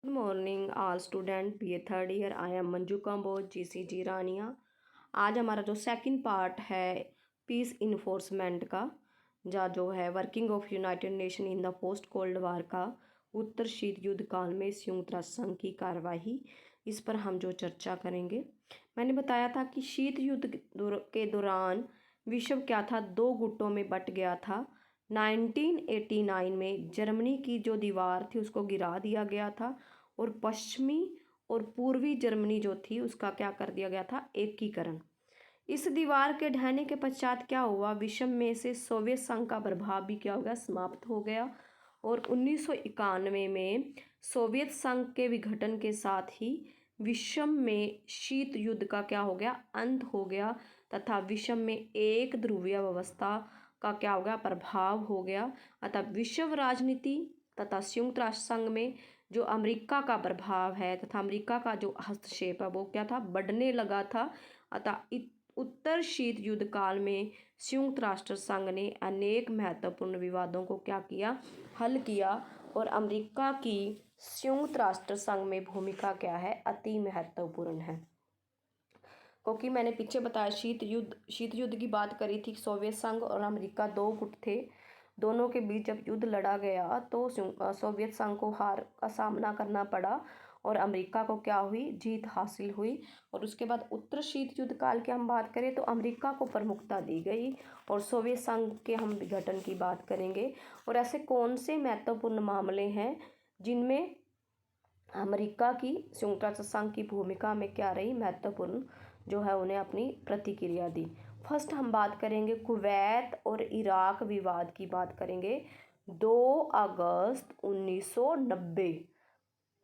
Good morning all student B A third year. I am Manju Kamboj GCG Rania. आज हमारा जो second part है peace enforcement का, जो है working of United Nation in the post cold war का, उत्तर शीत युद्ध काल में संयुक्त राष्ट्र संघ की कार्यवाही, इस पर हम जो चर्चा करेंगे। मैंने बताया था कि शीत युद्ध के दौरान विश्व क्या था, दो गुटों में बट गया था। 1989 में जर्मनी की जो दीवार थी उसको गिरा दिया गया था और पश्चिमी और पूर्वी जर्मनी जो थी उसका क्या कर दिया गया था, एकीकरण। इस दीवार के ढहने के पश्चात क्या हुआ, विश्व में से सोवियत संघ का प्रभाव भी क्या हो गया, समाप्त हो गया। और 1991 में सोवियत संघ के विघटन के साथ ही विश्व में शीत युद्ध का क्या हो गया, अंत हो गया, तथा विश्व में एक ध्रुवीय व्यवस्था का क्या हो गया, प्रभाव हो गया। अतः विश्व राजनीति तथा संयुक्त राष्ट्र संघ में जो अमेरिका का प्रभाव है तथा अमेरिका का जो हस्तक्षेप है वो क्या था, बढ़ने लगा था। अतः उत्तर शीत युद्ध काल में संयुक्त राष्ट्र संघ ने अनेक महत्वपूर्ण विवादों को क्या किया, हल किया। और अमेरिका की संयुक्त राष्ट्र संघ में भूमिका क्या है, अति महत्वपूर्ण है। क्योंकि मैंने पीछे बताया शीत युद्ध की बात करी थी, सोवियत संघ और अमेरिका दो गुट थे, दोनों के बीच जब युद्ध लड़ा गया तो सोवियत संघ को हार का सामना करना पड़ा और अमेरिका को क्या हुई, जीत हासिल हुई। और उसके बाद उत्तर शीत युद्ध काल की हम बात करें तो अमेरिका को प्रमुखता दी गई और सोवियत संघ के हम विघटन की बात करेंगे। और ऐसे कौन से महत्वपूर्ण मामले हैं जिनमें अमेरिका की संयुक्त राष्ट्र संघ की भूमिका में क्या रही, महत्वपूर्ण जो है उन्हें अपनी प्रतिक्रिया दी। फर्स्ट हम बात करेंगे कुवैत और इराक विवाद की बात करेंगे। 2 अगस्त 1990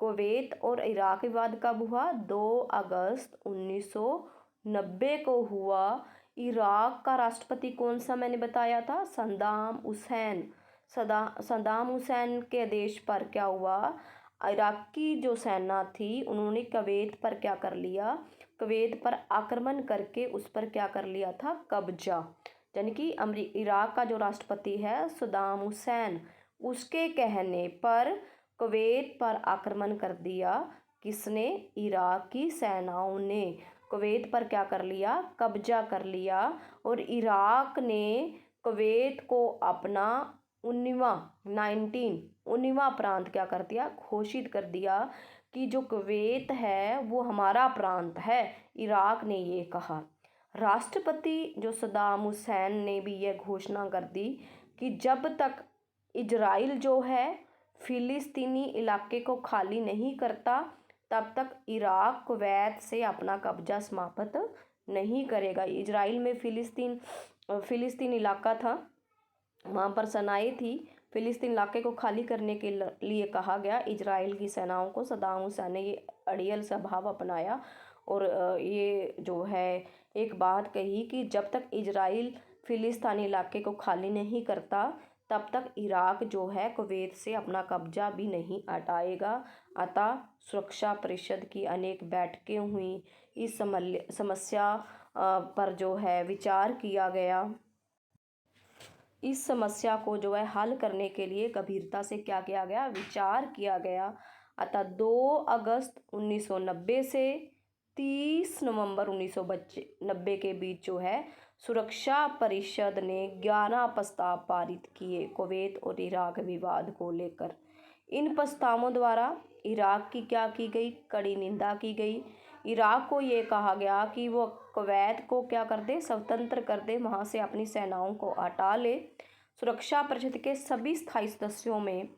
कुवैत और इराक विवाद कब हुआ, 2 अगस्त 1990 को हुआ। इराक का राष्ट्रपति कौन सा मैंने बताया था, सद्दाम हुसैन। सद्दाम हुसैन के आदेश पर क्या हुआ, इराकी जो सेना थी उन्होंने कुवैत पर क्या कर लिया, कुवैत पर आक्रमण करके उस पर क्या कर लिया था, कब्जा। यानी कि इराक का जो राष्ट्रपति है सद्दाम हुसैन, उसके कहने पर कुवैत पर आक्रमण कर दिया। किसने, इराक की सेनाओं ने कुवैत पर क्या कर लिया, कब्जा कर लिया। और इराक ने कुवैत को अपना 19वां प्रांत क्या कर दिया, घोषित कर दिया कि जो कुवैत है वो हमारा प्रांत है, इराक ने ये कहा। राष्ट्रपति जो सद्दाम हुसैन ने भी यह घोषणा कर दी कि जब तक इजराइल जो है फिलिस्तीनी इलाके को खाली नहीं करता तब तक इराक कुवैत से अपना कब्जा समाप्त नहीं करेगा। इजराइल में फिलिस्तीन इलाका था, वहाँ पर सेनाएं थी, फिलिस्तीन इलाके को खाली करने के लिए कहा गया इजराइल की सेनाओं को। सद्दाम हुसैन ने ये अड़ियल स्वभाव अपनाया और ये जो है एक बात कही कि जब तक इजराइल फिलिस्तीनी इलाके को खाली नहीं करता तब तक इराक जो है कुवैत से अपना कब्जा भी नहीं हटाएगा। अतः सुरक्षा परिषद की अनेक बैठकें हुई, इस समस्या पर जो है विचार किया गया। इस समस्या को जो है हल करने के लिए गंभीरता से क्या किया गया, विचार किया गया। अतः 2 अगस्त 1990 से 30 नवंबर 1990 के बीच जो है सुरक्षा परिषद ने 11 प्रस्ताव पारित किए कुवैत और इराक विवाद को लेकर। इन प्रस्तावों द्वारा इराक की क्या की गई, कड़ी निंदा की गई। इराक को ये कहा गया कि वो कुवैत को क्या कर दे, स्वतंत्र कर दे, वहाँ से अपनी सेनाओं को हटा ले। सुरक्षा परिषद के सभी स्थायी सदस्यों में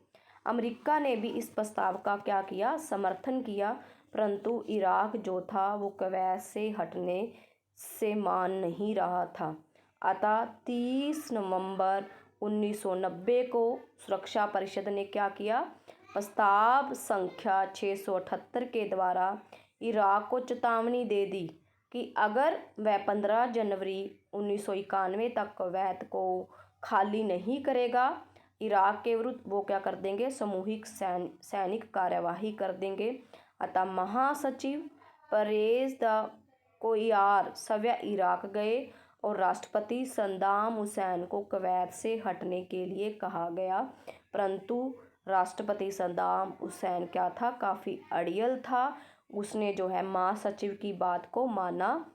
अमेरिका ने भी इस प्रस्ताव का क्या किया, समर्थन किया, परंतु इराक जो था वो कुवैत से हटने से मान नहीं रहा था। अतः 30 नवंबर 1990 को सुरक्षा परिषद ने क्या किया, प्रस्ताव संख्या 678 के द्वारा इराक को चेतावनी दे दी कि अगर वह 15 जनवरी 1991 तक कुवैत को खाली नहीं करेगा, इराक के विरुद्ध वो क्या कर देंगे, सामूहिक सैनिक कार्यवाही कर देंगे। अतः महासचिव परेज द कोयार सवै इराक गए और राष्ट्रपति सद्दाम हुसैन को कुवैत से हटने के लिए कहा गया, परंतु राष्ट्रपति सद्दाम हुसैन क्या था, काफ़ी अड़ियल था। उसने जो है महासचिव की बात को माना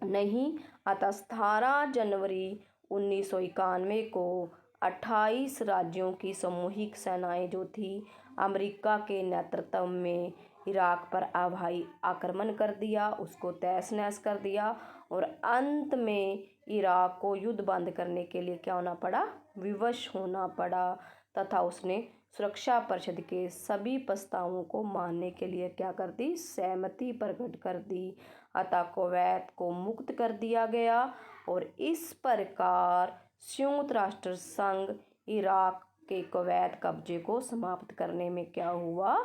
नहीं। अतः 18 जनवरी 1991 को 28 राज्यों की सामूहिक सेनाएं जो थी अमेरिका के नेतृत्व में इराक पर हवाई आक्रमण कर दिया, उसको तहस नहस कर दिया और अंत में इराक को युद्ध बंद करने के लिए क्या होना पड़ा, विवश होना पड़ा तथा उसने सुरक्षा परिषद के सभी प्रस्तावों को मानने के लिए क्या कर दी, सहमति प्रकट कर दी। अतः कुवैत को मुक्त कर दिया गया और इस प्रकार संयुक्त राष्ट्र संघ इराक के कुवैत कब्जे को समाप्त करने में क्या हुआ,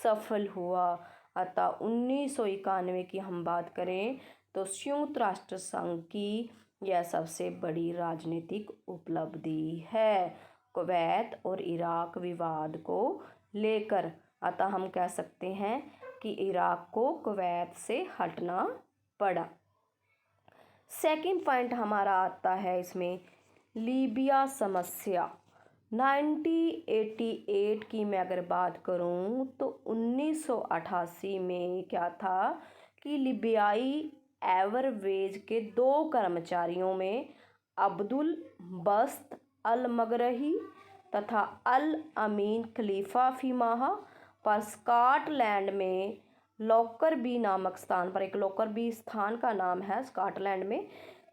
सफल हुआ। अतः 1991 की हम बात करें तो संयुक्त राष्ट्र संघ की यह सबसे बड़ी राजनीतिक उपलब्धि है कुवैत और इराक विवाद को लेकर। अतः हम कह सकते हैं कि इराक को कुवैत से हटना पड़ा। सेकंड पॉइंट हमारा आता है इसमें लीबिया समस्या। 1988 की मैं अगर बात करूं तो 1988 में क्या था कि लीबियाई एयरवेज के 2 कर्मचारियों में अब्दुल बस्त अल मगरही तथा अल अमीन खलीफा फीमाहा पर स्कॉटलैंड में लॉकरबी नामक स्थान पर, एक लॉकरबी स्थान का नाम है स्कॉटलैंड में,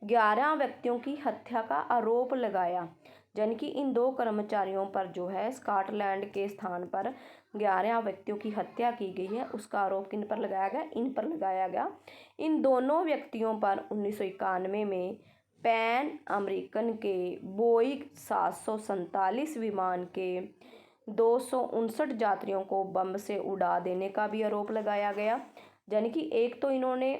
11 व्यक्तियों की हत्या का आरोप लगाया। यानी कि इन 2 कर्मचारियों पर जो है स्कॉटलैंड के स्थान पर 11 व्यक्तियों की हत्या की गई है, उसका आरोप किन पर लगाया गया, इन पर लगाया गया। इन दोनों व्यक्तियों पर 1991 में पैन अमेरिकन के बोइंग 747 विमान के 259 यात्रियों को बम से उड़ा देने का भी आरोप लगाया गया। यानी कि एक तो इन्होंने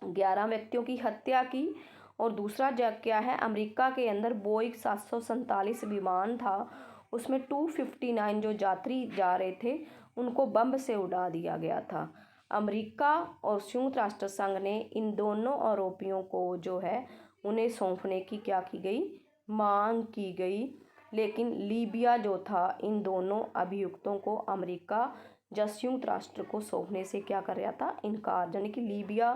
11 व्यक्तियों की हत्या की और दूसरा क्या है, अमेरिका के अंदर बोइंग 747 विमान था, उसमें 259 जो यात्री जा रहे थे उनको बम से उड़ा दिया गया था। अमेरिका और संयुक्त राष्ट्र संघ ने इन दोनों आरोपियों को जो है उन्हें सौंपने की क्या की गई, मांग की गई। लेकिन लीबिया जो था इन दोनों अभियुक्तों को अमेरिका या संयुक्त राष्ट्र को सौंपने से क्या कर रहा था, इनकार। यानी कि लीबिया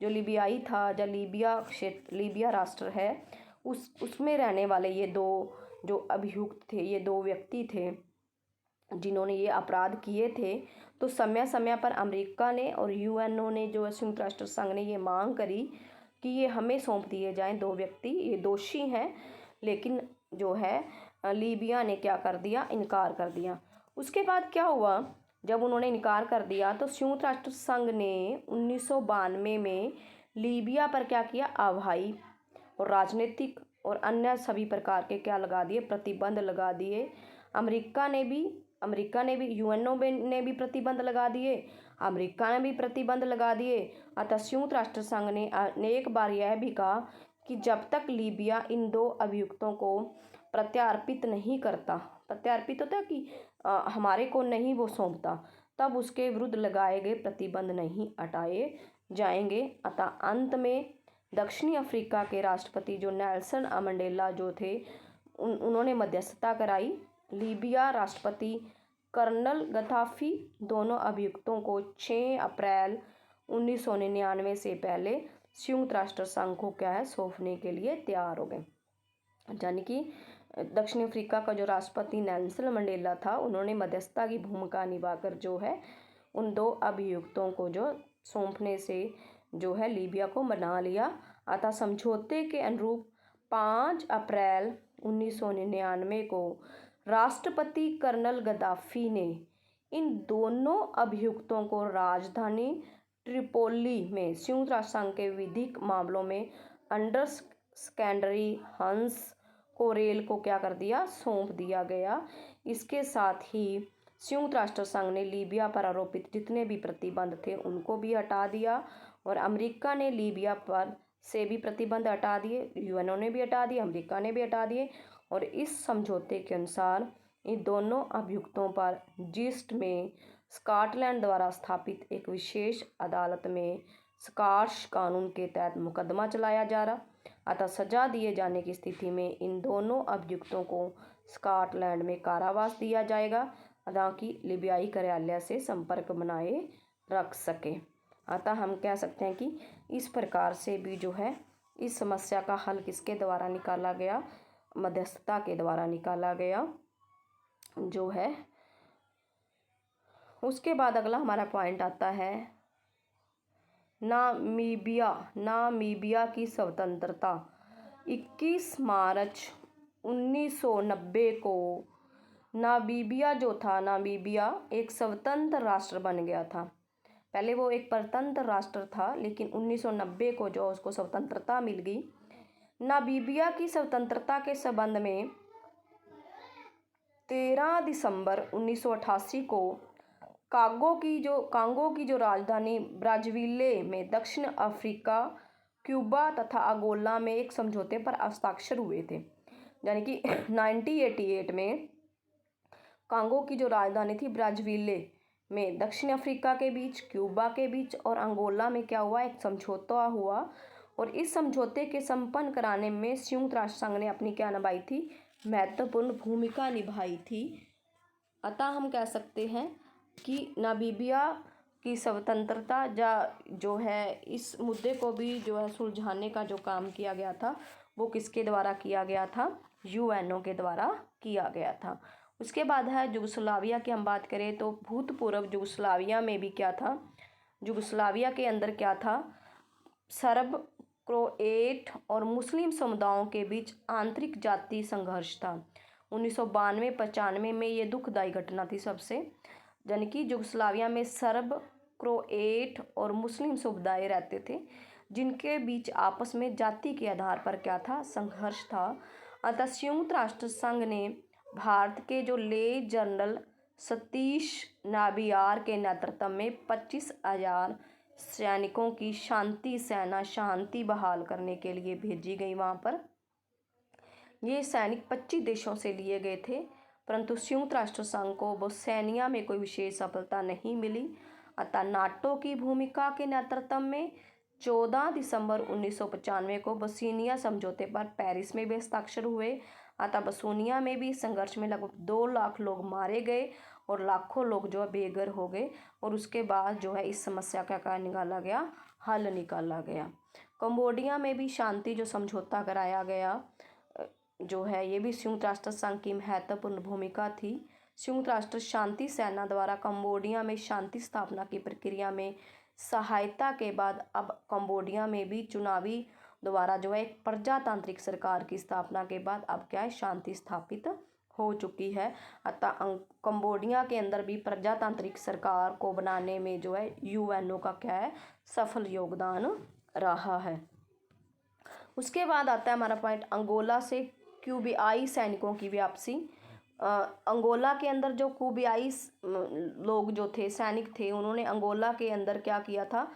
जो लीबियाई था या लीबिया क्षेत्र, लीबिया राष्ट्र है, उसमें रहने वाले ये 2 जो अभियुक्त थे, ये 2 व्यक्ति थे जिन्होंने ये अपराध किए थे। तो समय समय पर अमेरिका ने और यूएनओ ने जो संयुक्त राष्ट्र संघ ने ये मांग करी कि ये हमें सौंप दिए जाएं 2 व्यक्ति, ये दोषी हैं। लेकिन जो है लीबिया ने क्या कर दिया, इनकार कर दिया। उसके बाद क्या हुआ, जब उन्होंने इनकार कर दिया तो संयुक्त राष्ट्र संघ ने 1992 में लीबिया पर क्या किया, हवाई और राजनीतिक और अन्य सभी प्रकार के क्या लगा दिए, प्रतिबंध लगा दिए। अमेरिका ने भी यूएनओ ने भी प्रतिबंध लगा दिए, अमेरिका ने भी प्रतिबंध लगा दिए। अतः संयुक्त राष्ट्र संघ ने एक बार यह भी कहा कि जब तक लीबिया इन 2 अभियुक्तों को प्रत्यार्पित नहीं करता, प्रत्यार्पित होता है कि हमारे को नहीं वो सौंपता, तब उसके विरुद्ध लगाए गए प्रतिबंध नहीं हटाए जाएंगे। अतः अंत में दक्षिणी अफ्रीका के राष्ट्रपति जो नेल्सन मंडेला जो थे उन्होंने मध्यस्थता कराई। लीबिया राष्ट्रपति कर्नल गद्दाफी दोनों अभियुक्तों को 6 अप्रैल 1999 से पहले संयुक्त राष्ट्र संघ को क्या है, सौंपने के लिए तैयार हो गए। यानी कि दक्षिण अफ्रीका का जो राष्ट्रपति नेल्सन मंडेला था, उन्होंने मध्यस्थता की भूमिका निभाकर जो है उन 2 अभियुक्तों को जो सौंपने से जो है लीबिया को मना लिया। अतः समझौते के अनुरूप 5 अप्रैल 1999 को राष्ट्रपति कर्नल गद्दाफी ने इन दोनों अभियुक्तों को राजधानी ट्रिपोली में संयुक्त राष्ट्र संघ के विधिक मामलों में अंडर सेकेंडरी हंस कोरेल को क्या कर दिया, सौंप दिया गया। इसके साथ ही संयुक्त राष्ट्र संघ ने लीबिया पर आरोपित जितने भी प्रतिबंध थे उनको भी हटा दिया और अमेरिका ने लीबिया पर से भी प्रतिबंध हटा दिए, यूएनओ ने भी हटा दिए, अमेरिका ने भी हटा दिए। और इस समझौते के अनुसार इन दोनों अभियुक्तों पर जिस्ट में स्कॉटलैंड द्वारा स्थापित एक विशेष अदालत में स्कॉटिश कानून के तहत मुकदमा चलाया जा रहा। अतः सजा दिए जाने की स्थिति में इन दोनों अभियुक्तों को स्कॉटलैंड में कारावास दिया जाएगा ताकि लीबियाई कार्यालय से संपर्क बनाए रख सके। अतः हम कह सकते हैं कि इस प्रकार से भी जो है इस समस्या का हल किसके द्वारा निकाला गया, मध्यस्थता के द्वारा निकाला गया जो है। उसके बाद अगला हमारा पॉइंट आता है नामीबिया की स्वतंत्रता। 21 मार्च 1990 को नामीबिया एक स्वतंत्र राष्ट्र बन गया था। पहले वो एक परतंत्र राष्ट्र था, लेकिन 1990 को जो उसको स्वतंत्रता मिल गई। नामीबिया की स्वतंत्रता के संबंध में 13 दिसंबर 1988 को कांगो की जो राजधानी ब्राज़ाविले में दक्षिण अफ्रीका, क्यूबा तथा अंगोला में एक समझौते पर हस्ताक्षर हुए थे। यानी कि 1988 में कांगो की जो राजधानी थी ब्राज़ाविले में दक्षिण अफ्रीका के बीच, क्यूबा के बीच और अंगोला में क्या हुआ, एक समझौता हुआ। और इस समझौते के संपन्न कराने में संयुक्त राष्ट्र संघ ने अपनी क्या निभाई थी, महत्वपूर्ण भूमिका निभाई थी। अतः हम कह सकते हैं कि नामीबिया की स्वतंत्रता जो है इस मुद्दे को भी जो है सुलझाने का जो काम किया गया था वो किसके द्वारा किया गया था, यूएनओ के द्वारा किया गया था। उसके बाद है युगोस्लाविया की हम बात करें तो भूतपूर्व युगोस्लाविया में भी क्या था, युगोस्लाविया के अंदर क्या था, सर्ब, क्रोएट और मुस्लिम समुदायों के बीच आंतरिक जातीय संघर्ष था। 1992-95 में ये दुखदायी घटना थी सबसे, यानी कि युगोस्लाविया में सर्ब, क्रोएट और मुस्लिम समुदाय रहते थे जिनके बीच आपस में जाति के आधार पर क्या था, संघर्ष था। अतः संयुक्त राष्ट्र संघ ने भारत के जो ले जनरल सतीश नाबियार के नेतृत्व में 25,000 सैनिकों की शांति सेना शांति बहाल करने के लिए भेजी गई। वहाँ पर ये सैनिक 25 देशों से लिए गए थे, परंतु संयुक्त राष्ट्र संघ को बोस्निया में कोई विशेष सफलता नहीं मिली। अतः नाटो की भूमिका के नेतृत्व में 14 दिसंबर 1995 को बोस्निया समझौते पर पेरिस में भी हस्ताक्षर हुए। अतः बोस्निया में भी संघर्ष में लगभग 2 लाख लोग मारे गए और लाखों लोग जो है बेघर हो गए। और उसके बाद जो है इस समस्या का क्या निकाला गया, हल निकाला गया। कंबोडिया में भी शांति जो समझौता कराया गया जो है, ये भी संयुक्त राष्ट्र संघ की महत्वपूर्ण भूमिका थी। संयुक्त राष्ट्र शांति सेना द्वारा कंबोडिया में शांति स्थापना की प्रक्रिया में सहायता के बाद अब कंबोडिया में भी चुनावी द्वारा जो है एक प्रजातांत्रिक सरकार की स्थापना के बाद अब क्या है, शांति स्थापित हो चुकी है। अतः कंबोडिया के अंदर भी प्रजातांत्रिक सरकार को बनाने में जो है यूएनओ का क्या है, सफल योगदान रहा है। उसके बाद आता है हमारा पॉइंट अंगोला से क्यूबियाई सैनिकों की वापसी। अंगोला के अंदर जो क्यूबियाई लोग जो थे, सैनिक थे, उन्होंने अंगोला के अंदर क्या किया था,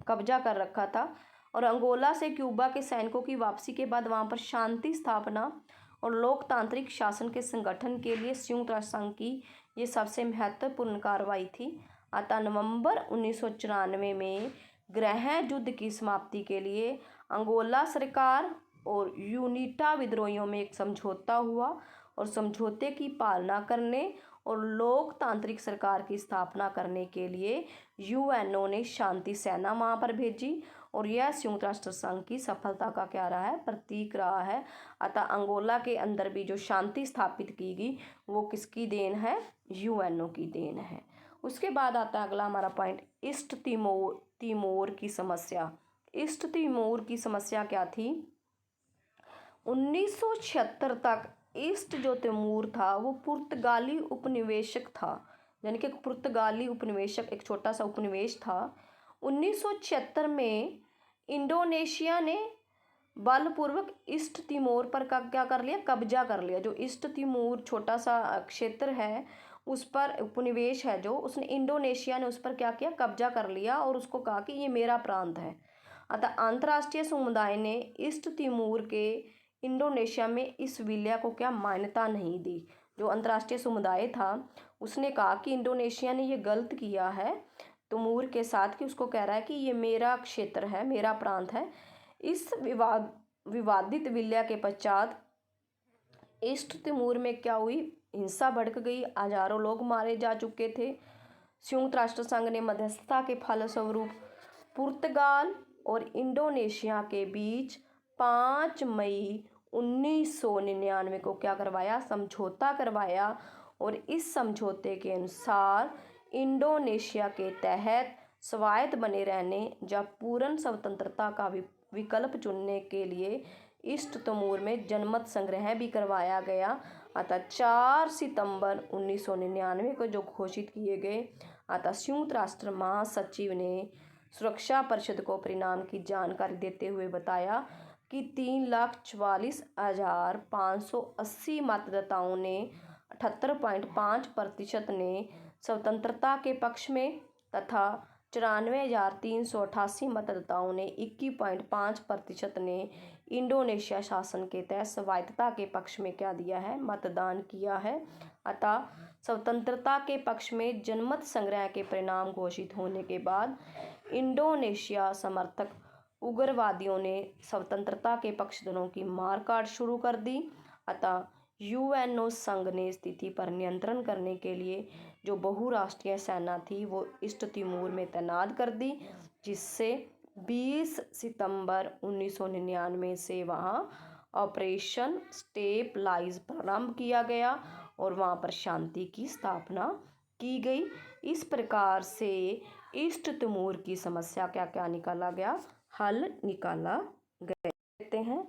कब्जा कर रखा था। और अंगोला से क्यूबा के सैनिकों की वापसी के बाद वहाँ पर शांति स्थापना और लोकतांत्रिक शासन के संगठन के लिए संयुक्त राष्ट्र संघ की ये सबसे महत्वपूर्ण कार्रवाई थी। अतः नवंबर 1994 में गृह युद्ध की समाप्ति के लिए अंगोला सरकार और यूनिटा विद्रोहियों में एक समझौता हुआ और समझौते की पालना करने और लोकतांत्रिक सरकार की स्थापना करने के लिए यूएनओ ने शांति सेना वहाँ पर भेजी और यह संयुक्त राष्ट्र संघ की सफलता का क्या रहा है, प्रतीक रहा है। अतः अंगोला के अंदर भी जो शांति स्थापित की गई वो किसकी देन है, यूएनओ की देन है। उसके बाद आता है अगला हमारा पॉइंट, ईस्ट तिमोर की समस्या। ईस्ट तिमोर की समस्या क्या थी, 1976 तक ईस्ट जो तिमोर था वो पुर्तगाली उपनिवेशक था, यानी कि पुर्तगाली उपनिवेशक एक छोटा सा उपनिवेश था। 1976 में इंडोनेशिया ने बलपूर्वक ईस्ट तिमोर पर क्या कर लिया, कब्जा कर लिया। जो ईस्ट तिमोर छोटा सा क्षेत्र है उस पर उपनिवेश है जो, उसने इंडोनेशिया ने उस पर क्या किया, कब्जा कर लिया और उसको कहा कि ये मेरा प्रांत है। अतः अंतर्राष्ट्रीय समुदाय ने ईस्ट तिमोर के इंडोनेशिया में इस विलय को क्या मान्यता नहीं दी। जो अंतर्राष्ट्रीय समुदाय था उसने कहा कि इंडोनेशिया ने ये गलत किया है तिमोर के साथ, कि उसको कह रहा है कि ये मेरा क्षेत्र है, मेरा प्रांत है। इस विवादित विलय के पश्चात ईस्ट तिमूर में क्या हुई, हिंसा भड़क गई, हजारों लोग मारे जा चुके थे। संयुक्त राष्ट्र संघ ने मध्यस्थता के फलस्वरूप पुर्तगाल और इंडोनेशिया के बीच 5 मई 1999 को क्या करवाया, समझौता करवाया। और इस समझौते के अनुसार इंडोनेशिया के तहत स्वायत्त बने रहने या पूर्ण स्वतंत्रता का विकल्प चुनने के लिए ईस्ट तिमोर में जनमत संग्रह भी करवाया गया। अतः 4 सितंबर 1999 को जो घोषित किए गए। अतः संयुक्त राष्ट्र महासचिव ने सुरक्षा परिषद को परिणाम की जानकारी देते हुए बताया कि 3,44,580 मतदाताओं ने 78.5% ने स्वतंत्रता के पक्ष में तथा 94,388 मतदाताओं ने 21.5% ने इंडोनेशिया शासन के तहत स्वायत्तता के पक्ष में क्या दिया है, मतदान किया है। अतः स्वतंत्रता के पक्ष में जनमत संग्रह के परिणाम घोषित होने के बाद इंडोनेशिया समर्थक उग्रवादियों ने स्वतंत्रता के पक्षधरों की मारकाट शुरू कर दी। अतः यूएनओ संघ ने स्थिति पर नियंत्रण करने के लिए जो बहुराष्ट्रीय सेना थी वो ईस्ट तिमोर में तैनात कर दी, जिससे 20 सितंबर 1999 से वहाँ ऑपरेशन स्टेबलाइज प्रारंभ किया गया और वहाँ पर शांति की स्थापना की गई। इस प्रकार से ईस्ट तिमोर की समस्या क्या क्या निकाला गया, हल निकाला गया। देखते हैं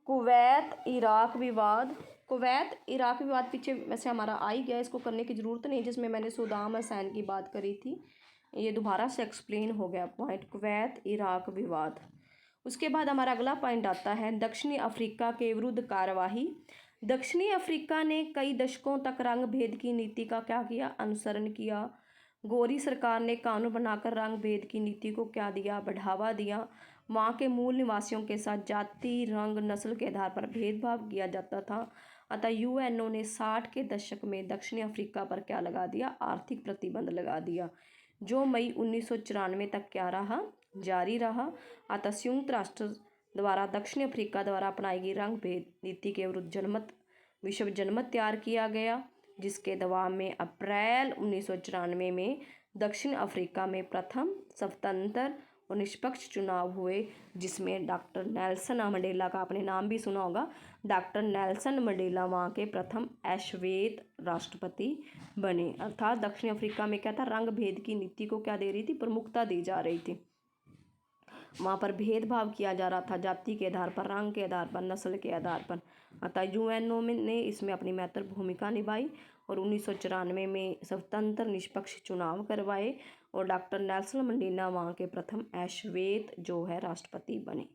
कुवैत इराक विवाद। कुवैत इराक विवाद पीछे वैसे हमारा आ ही गया, इसको करने की ज़रूरत नहीं, जिसमें मैंने सद्दाम हुसैन की बात करी थी, ये दोबारा से एक्सप्लेन हो गया पॉइंट, कुवैत इराक विवाद। उसके बाद हमारा अगला पॉइंट आता है दक्षिणी अफ्रीका के विरुद्ध कार्यवाही। दक्षिणी अफ्रीका ने कई दशकों तक रंग भेद की नीति का क्या किया, अनुसरण किया। गोरी सरकार ने कानून बनाकर रंग भेद की नीति को क्या दिया, बढ़ावा दिया। वहाँ के मूल निवासियों के साथ जाति, रंग, नस्ल के आधार पर भेदभाव किया जाता था। अतः यूएनओ ने 60 के दशक में दक्षिणी अफ्रीका पर क्या लगा दिया, आर्थिक प्रतिबंध लगा दिया, जो मई 1994 तक क्या रहा, जारी रहा। अतः संयुक्त राष्ट्र द्वारा दक्षिण अफ्रीका द्वारा अपनाई गई रंग भेद नीति के विरुद्ध विश्व जनमत तैयार किया गया, जिसके दबाव में अप्रैल 1994 में दक्षिण अफ्रीका में प्रथम स्वतंत्र और निष्पक्ष चुनाव हुए, जिसमें डॉक्टर नेल्सन मंडेला का आपने नाम भी सुना होगा। डॉक्टर नेल्सन मंडेला वहाँ के प्रथम अश्वेत राष्ट्रपति बने। अर्थात दक्षिण अफ्रीका में क्या था, रंग भेद की नीति को क्या दे रही थी, प्रमुखता दी जा रही थी। वहाँ पर भेदभाव किया जा रहा था जाति के आधार पर, रंग के आधार पर, नस्ल के आधार पर। अतः यूएनओ ने इसमें अपनी महत्वपूर्ण भूमिका निभाई और 1994 में स्वतंत्र निष्पक्ष चुनाव करवाए और डॉक्टर नेल्सन मंडेला वहाँ के प्रथम अश्वेत जो है राष्ट्रपति बने।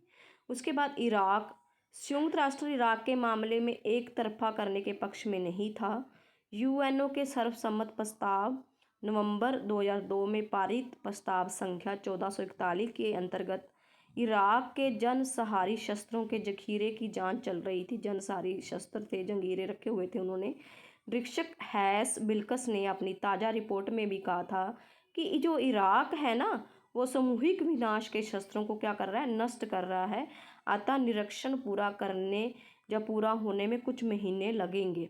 उसके बाद इराक। संयुक्त राष्ट्र इराक के मामले में एक तरफा करने के पक्ष में नहीं था। यूएनओ के सर्वसम्मत प्रस्ताव नवंबर 2002 में पारित प्रस्ताव संख्या 1441 के अंतर्गत इराक के जनसहारी शस्त्रों के जखीरे की जांच चल रही थी। जनसहारी शस्त्र थे, जंगीरे रखे हुए थे उन्होंने। निरीक्षक हैस बिल्कस ने अपनी ताज़ा रिपोर्ट में भी कहा था कि जो इराक है ना, वो सामूहिक विनाश के शस्त्रों को क्या कर रहा है, नष्ट कर रहा है। अतः निरीक्षण पूरा करने या पूरा होने में कुछ महीने लगेंगे।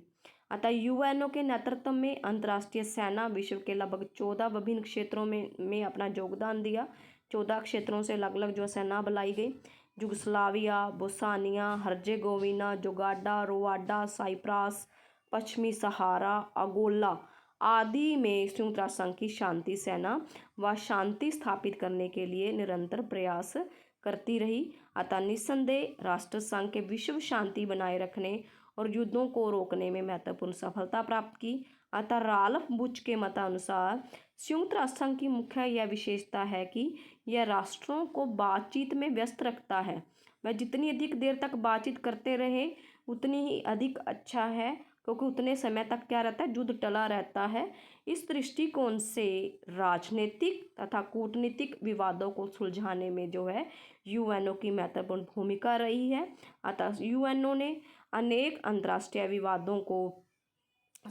अतः यूएनओ के नेतृत्व में अंतर्राष्ट्रीय सेना विश्व के लगभग 14 विभिन्न क्षेत्रों में अपना योगदान दिया। 14 क्षेत्रों से अलग अलग जो सेना बुलाई गई। युगोस्लाविया, बोस्निया हर्जेगोविना, जोगाडा, रोवांडा, साइप्रस, पश्चिमी सहारा, अंगोला आदि में संयुक्त राष्ट्र संघ की शांति सेना व शांति स्थापित करने के लिए निरंतर प्रयास करती रही। अतः निस्संदेह राष्ट्र संघ के विश्व शांति बनाए रखने और युद्धों को रोकने में महत्वपूर्ण सफलता प्राप्त की। अतः राल्फ बुच के मतानुसार संयुक्त राष्ट्र संघ की मुख्य यह विशेषता है कि यह राष्ट्रों को बातचीत में व्यस्त रखता है। वह जितनी अधिक देर तक बातचीत करते रहे उतनी ही अधिक अच्छा है, क्योंकि उतने समय तक क्या रहता है, युद्ध टला रहता है। इस दृष्टिकोण से राजनीतिक तथा कूटनीतिक विवादों को सुलझाने में जो है यूएनओ की महत्वपूर्ण भूमिका रही है। अतः यूएनओ ने अनेक अंतर्राष्ट्रीय विवादों को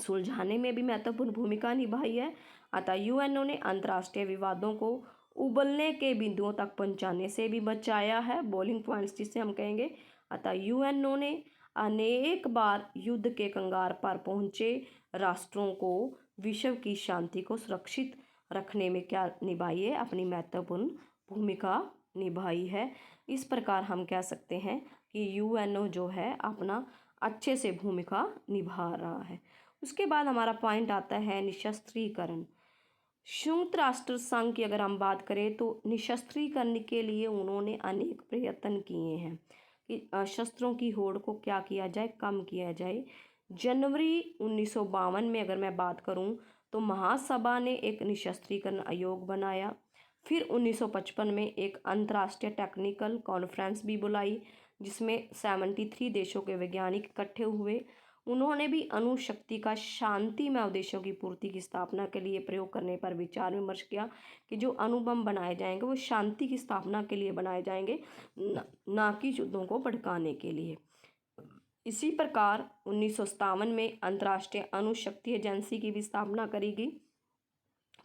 सुलझाने में भी महत्वपूर्ण भूमिका निभाई है। अतः यूएनओ ने अंतर्राष्ट्रीय विवादों को उबलने के बिंदुओं तक पहुंचाने से भी बचाया है, बॉइलिंग पॉइंट्स जिसे हम कहेंगे। अतः यूएनओ ने अनेक बार युद्ध के कंगार पर पहुंचे राष्ट्रों को विश्व की शांति को सुरक्षित रखने में क्या निभाई है, अपनी महत्वपूर्ण भूमिका निभाई है। इस प्रकार हम कह सकते हैं कि यूएनओ जो है अपना अच्छे से भूमिका निभा रहा है। उसके बाद हमारा पॉइंट आता है निशस्त्रीकरण। संयुक्त राष्ट्र संघ की अगर हम बात करें तो निशस्त्रीकरण के लिए उन्होंने अनेक प्रयत्न किए हैं कि शस्त्रों की होड़ को क्या किया जाए, कम किया जाए। जनवरी 1952 में अगर मैं बात करूं तो महासभा ने एक निशस्त्रीकरण आयोग बनाया। फिर 1955 में एक अंतर्राष्ट्रीय टेक्निकल कॉन्फ्रेंस भी बुलाई जिसमें 73 देशों के वैज्ञानिक इकट्ठे हुए। उन्होंने भी अणुशक्ति का शांतिमय उद्देश्यों की पूर्ति की स्थापना के लिए प्रयोग करने पर विचार विमर्श किया कि जो अणु बम बनाए जाएंगे वो शांति की स्थापना के लिए बनाए जाएंगे, ना कि युद्धों को भड़काने के लिए। इसी प्रकार 1957 में अंतर्राष्ट्रीय अणुशक्ति एजेंसी की भी स्थापना करी गई।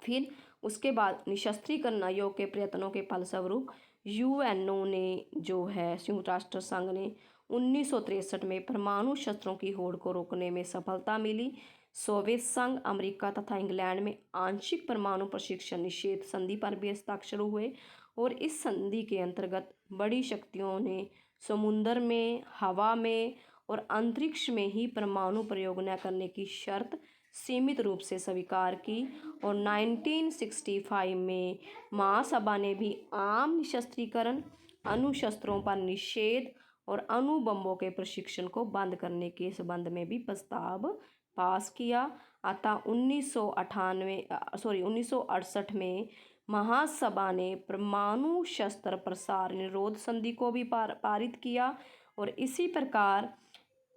फिर उसके बाद निशस्त्रीकरण आयोग के प्रयत्नों के फलस्वरूप यूएनओ ने जो है संयुक्त राष्ट्र संघ ने 1963 में परमाणु शस्त्रों की होड़ को रोकने में सफलता मिली। सोवियत संघ, अमेरिका तथा इंग्लैंड में आंशिक परमाणु प्रशिक्षण निषेध संधि पर भी हस्ताक्षर हुए और इस संधि के अंतर्गत बड़ी शक्तियों ने समुद्र में, हवा में और अंतरिक्ष में ही परमाणु प्रयोग न करने की शर्त सीमित रूप से स्वीकार की। और 1965 में महासभा ने भी आम निशस्त्रीकरण, अणु शस्त्रों पर निषेध और अणु बमों के प्रशिक्षण को बंद करने के संबंध में भी प्रस्ताव पास किया। अतः 1968 में महासभा ने परमाणु शस्त्र प्रसार निरोध संधि को भी पारित किया और इसी प्रकार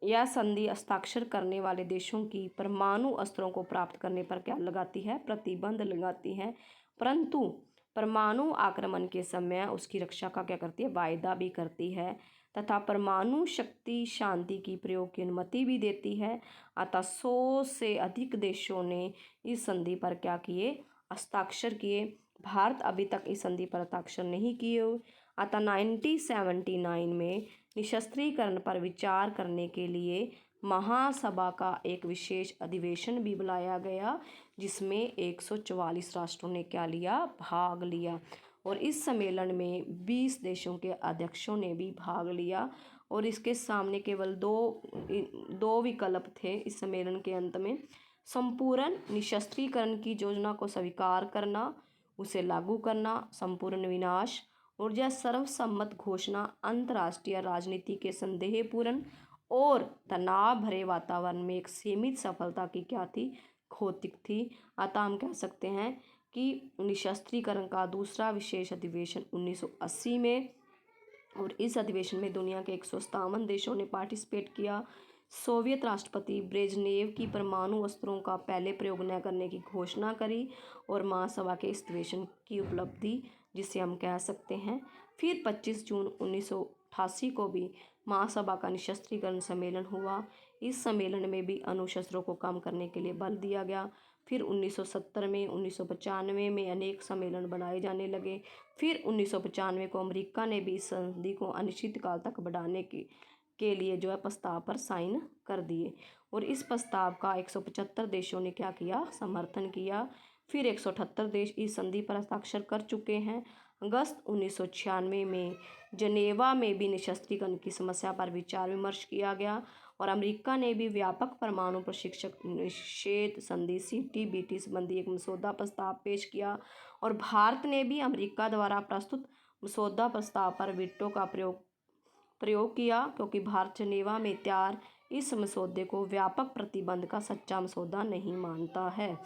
यह संधि हस्ताक्षर करने वाले देशों की परमाणु अस्त्रों को प्राप्त करने पर क्या लगाती है, प्रतिबंध लगाती है, परंतु परमाणु आक्रमण के समय उसकी रक्षा का क्या करती है, वायदा भी करती है तथा परमाणु शक्ति शांति की प्रयोग की अनुमति भी देती है। अतः 100 से अधिक देशों ने इस संधि पर क्या किए, हस्ताक्षर किए। भारत अभी तक इस संधि पर हस्ताक्षर नहीं किए। अतः 1979 में निशस्त्रीकरण पर विचार करने के लिए महासभा का एक विशेष अधिवेशन भी बुलाया गया जिसमें 144 राष्ट्रों ने क्या लिया, भाग लिया। और इस सम्मेलन में 20 देशों के अध्यक्षों ने भी भाग लिया और इसके सामने केवल दो विकल्प थे इस सम्मेलन के अंत में। संपूर्ण निशस्त्रीकरण की योजना को स्वीकार करना, उसे लागू करना, संपूर्ण विनाश और यह सर्वसम्मत घोषणा अंतर्राष्ट्रीय राजनीति के संदेहपूर्ण और तनाव भरे वातावरण में एक सीमित सफलता की क्या थी, घोषित थी। अतः हम कह सकते हैं कि निशस्त्रीकरण का दूसरा विशेष अधिवेशन 1980 में, और इस अधिवेशन में दुनिया के 157 देशों ने पार्टिसिपेट किया। सोवियत राष्ट्रपति ब्रेजनेव की परमाणु अस्त्रों का पहले प्रयोग न करने की घोषणा करी और महासभा के इस अधिवेशन की उपलब्धि जिसे हम कह सकते हैं। फिर 25 जून 1988 को भी महासभा का निशस्त्रीकरण सम्मेलन हुआ। इस सम्मेलन में भी अणु शस्त्रों को कम करने के लिए बल दिया गया। फिर 1970 में, 1995 में अनेक सम्मेलन बनाए जाने लगे। फिर 1995 को अमेरिका ने भी इस संधि को अनिश्चितकाल तक बढ़ाने के लिए जो है प्रस्ताव पर साइन कर दिए और इस प्रस्ताव का 175 देशों ने क्या किया, समर्थन किया। फिर 178 देश इस संधि पर हस्ताक्षर कर चुके हैं। अगस्त 1996 में जनेवा में भी निशस्त्रीकरण की समस्या पर विचार विमर्श किया गया और अमेरिका ने भी व्यापक परमाणु प्रशिक्षक निषेध संधि CTBT संबंधी एक मसौदा प्रस्ताव पेश किया और भारत ने भी अमेरिका द्वारा प्रस्तुत मसौदा प्रस्ताव पर वीटो का प्रयोग किया क्योंकि भारत जनेवा में तैयार इस मसौदे को व्यापक प्रतिबंध का सच्चा मसौदा नहीं मानता है।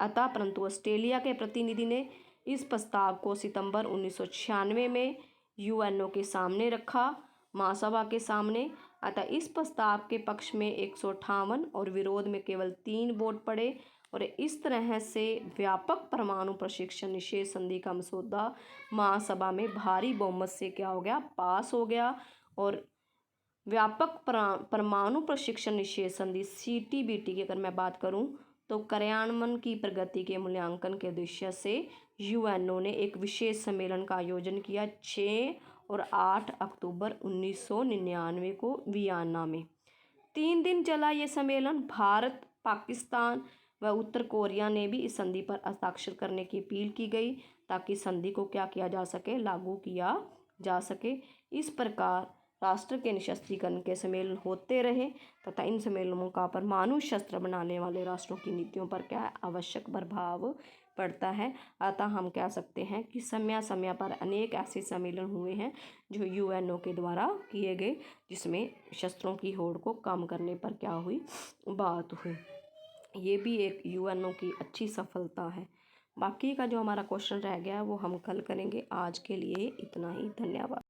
अतः परंतु ऑस्ट्रेलिया के प्रतिनिधि ने इस प्रस्ताव को सितंबर 1996 में यूएनओ के सामने रखा, महासभा के सामने। अतः इस प्रस्ताव के पक्ष में 158 और विरोध में केवल 3 वोट पड़े और इस तरह से व्यापक परमाणु प्रशिक्षण निषेध संधि का मसौदा महासभा में भारी बहुमत से क्या हो गया, पास हो गया। और व्यापक परमाणु प्रशिक्षण निषेध संधि CTBT की अगर मैं बात करूं तो कार्यान्वयन की प्रगति के मूल्यांकन के उद्देश्य से यूएनओ ने एक विशेष सम्मेलन का आयोजन किया 6 और 8 अक्टूबर 1999 को वियना में। 3 दिन चला ये सम्मेलन। भारत, पाकिस्तान व उत्तर कोरिया ने भी इस संधि पर हस्ताक्षर करने की अपील की गई ताकि संधि को क्या किया जा सके, लागू किया जा सके। इस प्रकार राष्ट्र के निशस्त्रीकरण के सम्मेलन होते रहे तथा इन सम्मेलनों का परमाणु शस्त्र बनाने वाले राष्ट्रों की नीतियों पर क्या आवश्यक प्रभाव पड़ता है। अतः हम कह सकते हैं कि समय समय पर अनेक ऐसे सम्मेलन हुए हैं जो यूएनओ के द्वारा किए गए, जिसमें शस्त्रों की होड़ को कम करने पर क्या हुई, बात हुई। ये भी एक यूएनओ की अच्छी सफलता है। बाकी का जो हमारा क्वेश्चन रह गया वो हम कल करेंगे। आज के लिए इतना ही। धन्यवाद।